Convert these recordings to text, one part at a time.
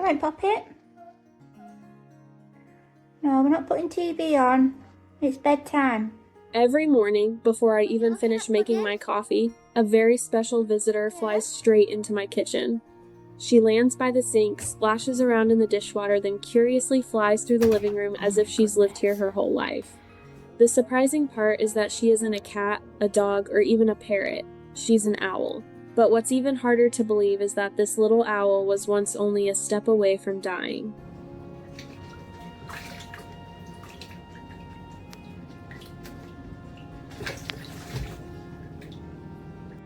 Alright, Poppet. No, we're not putting TV on. It's bedtime. Every morning, before I even finish making my coffee, a very special visitor flies straight into my kitchen. She lands by the sink, splashes around in the dishwater, then curiously flies through the living room as if she's lived here her whole life. The surprising part is that she isn't a cat, a dog, or even a parrot. She's an owl. But what's even harder to believe is that this little owl was once only a step away from dying.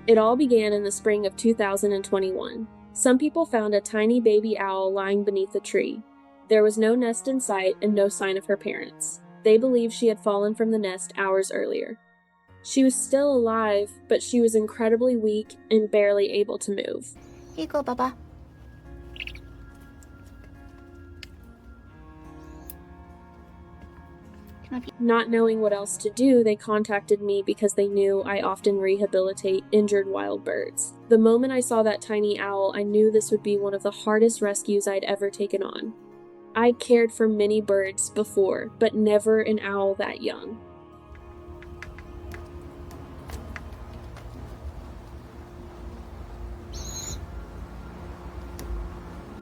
It all began in the spring of 2021. Some people found a tiny baby owl lying beneath a tree. There was no nest in sight and no sign of her parents. They believed she had fallen from the nest hours earlier. She was still alive, but she was incredibly weak and barely able to move. Here you go, Baba. Not knowing what else to do, they contacted me because they knew I often rehabilitate injured wild birds. The moment I saw that tiny owl, I knew this would be one of the hardest rescues I'd ever taken on. I'd cared for many birds before, but never an owl that young.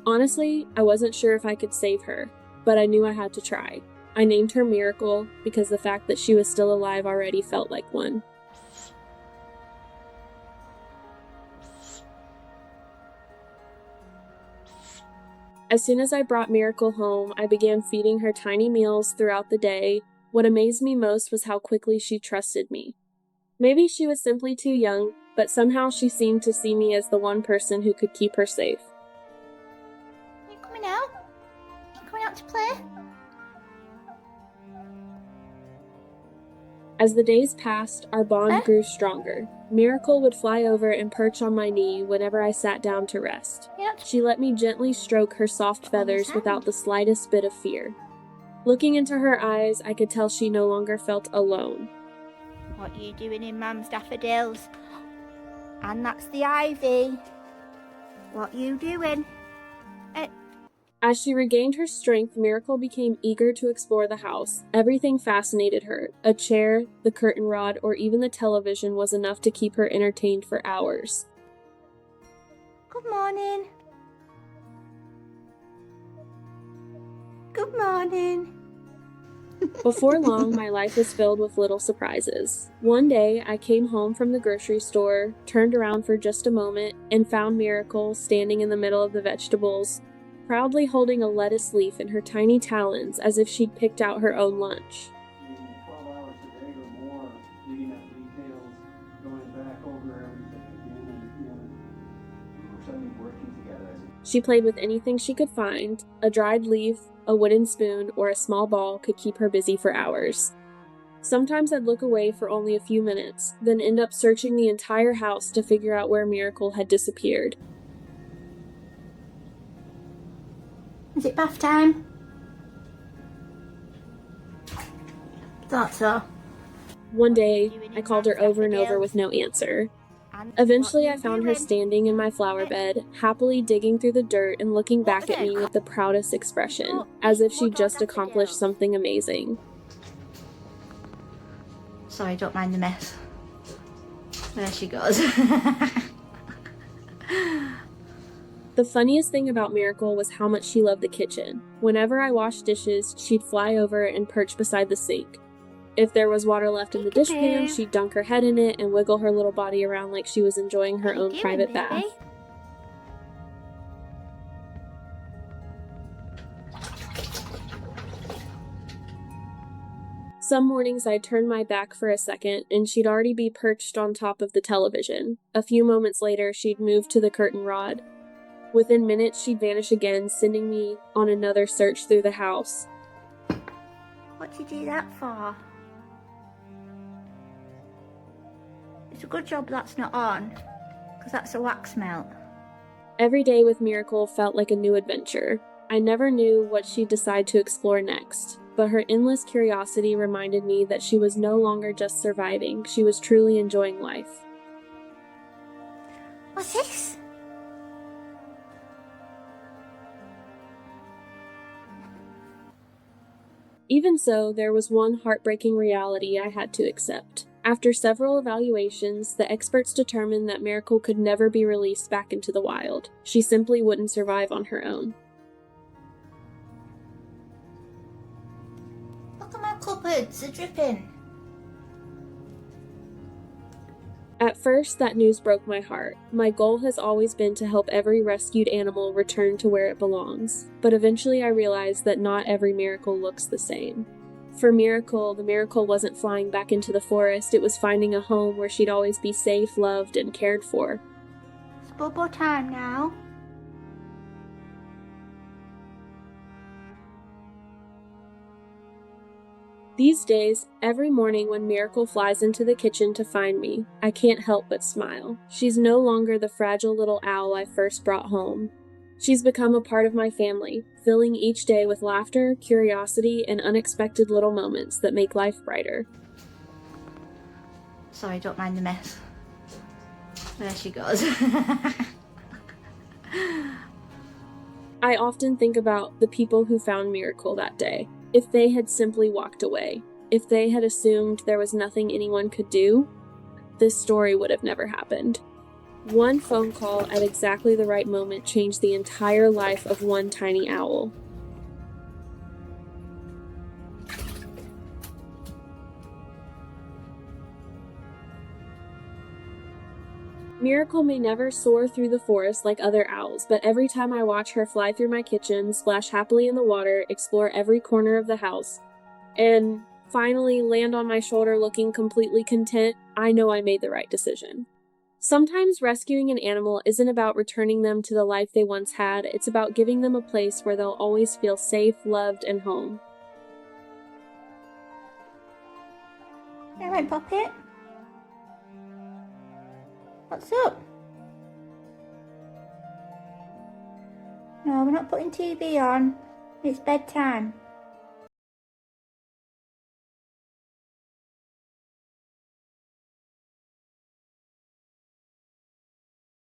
Honestly, I wasn't sure if I could save her, but I knew I had to try. I named her Miracle because the fact that she was still alive already felt like one. As soon as I brought Miracle home, I began feeding her tiny meals throughout the day. What amazed me most was how quickly she trusted me. Maybe she was simply too young, but somehow she seemed to see me as the one person who could keep her safe. Are you coming out? Are you coming out to play? As the days passed, our bond grew stronger. Miracle would fly over and perch on my knee whenever I sat down to rest. She let me gently stroke her soft feathers without the slightest bit of fear. Looking into her eyes, I could tell she no longer felt alone. What are you doing in Mum's daffodils? And that's the ivy. What are you doing? As she regained her strength, Miracle became eager to explore the house. Everything fascinated her. A chair, the curtain rod, or even the television was enough to keep her entertained for hours. Good morning. Good morning. Before long, my life was filled with little surprises. One day, I came home from the grocery store, turned around for just a moment, and found Miracle standing in the middle of the vegetables, proudly holding a lettuce leaf in her tiny talons as if she'd picked out her own lunch. 12 hours a day or more, digging up details, going back over everything again and again. We were suddenly working together as a She played with anything she could find. A dried leaf, a wooden spoon, or a small ball could keep her busy for hours. Sometimes I'd look away for only a few minutes, then end up searching the entire house to figure out where Miracle had disappeared. Is it bath time? Thought so. One day, I called her over and over with no answer. Eventually, I found her standing in my flower bed, happily digging through the dirt and looking back at me with the proudest expression, as if she'd just accomplished something amazing. Sorry, don't mind the mess. There she goes. The funniest thing about Miracle was how much she loved the kitchen. Whenever I washed dishes, she'd fly over and perch beside the sink. If there was water left in the dishpan, she'd dunk her head in it and wiggle her little body around like she was enjoying her own private bath. Some mornings I'd turn my back for a second, and she'd already be perched on top of the television. A few moments later, she'd move to the curtain rod. Within minutes, she'd vanish again, sending me on another search through the house. What did you do that for? It's a good job that's not on, because that's a wax melt. Every day with Miracle felt like a new adventure. I never knew what she'd decide to explore next, but her endless curiosity reminded me that she was no longer just surviving, she was truly enjoying life. What's this? Even so, there was one heartbreaking reality I had to accept. After several evaluations, the experts determined that Miracle could never be released back into the wild. She simply wouldn't survive on her own. Look at my cupboards, they're dripping. At first, that news broke my heart. My goal has always been to help every rescued animal return to where it belongs. But eventually I realized that not every miracle looks the same. For Miracle, the miracle wasn't flying back into the forest, it was finding a home where she'd always be safe, loved, and cared for. It's bubble time now. These days, every morning when Miracle flies into the kitchen to find me, I can't help but smile. She's no longer the fragile little owl I first brought home. She's become a part of my family, filling each day with laughter, curiosity, and unexpected little moments that make life brighter. Sorry, don't mind the mess. There she goes. I often think about the people who found Miracle that day. If they had simply walked away, if they had assumed there was nothing anyone could do, this story would have never happened. One phone call at exactly the right moment changed the entire life of one tiny owl. Miracle may never soar through the forest like other owls, but every time I watch her fly through my kitchen, splash happily in the water, explore every corner of the house, and finally land on my shoulder looking completely content, I know I made the right decision. Sometimes rescuing an animal isn't about returning them to the life they once had, it's about giving them a place where they'll always feel safe, loved, and home. Alright, Poppet. What's up? No, we're not putting TV on. It's bedtime.